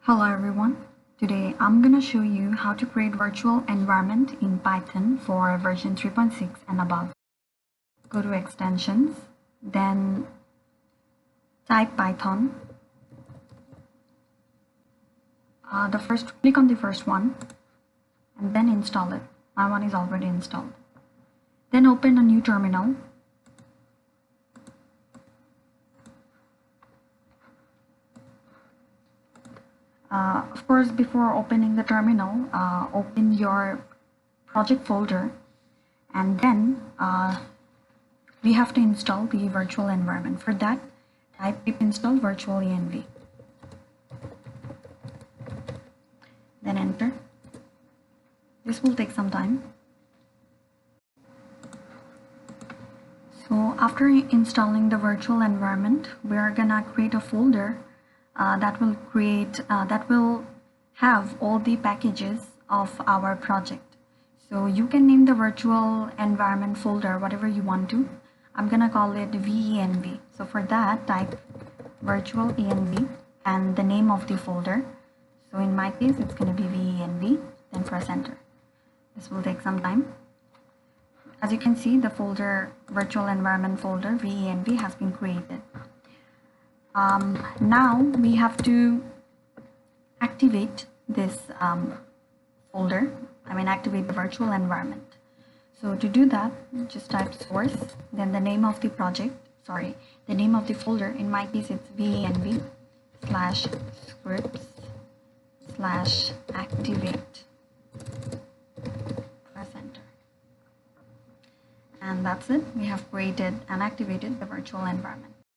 Hello everyone. Today I'm gonna show you how to create virtual environment in Python for version 3.6 and above. Go to extensions, then type Python. Click on the first one and then install it. My one is already installed. Then open a new terminal. Of course, before opening the terminal, open your project folder, and then we have to install the virtual environment. For that, type pip install virtualenv. Then enter. This will take some time. So after installing the virtual environment, we are gonna create a folder that will have all the packages of our project. So you can name the virtual environment folder whatever you want to. I'm gonna call it venv. So for that, type virtualenv and the name of the folder. So in my case, it's gonna be venv. Then press enter. This will take some time. As you can see, the folder virtual environment folder venv has been created. Now we have to activate this folder. Activate the virtual environment. So to do that, just type source, then the name of the project, the name of the folder. In my case, it's venv /scripts/activate. Press enter. And that's it. We have created and activated the virtual environment.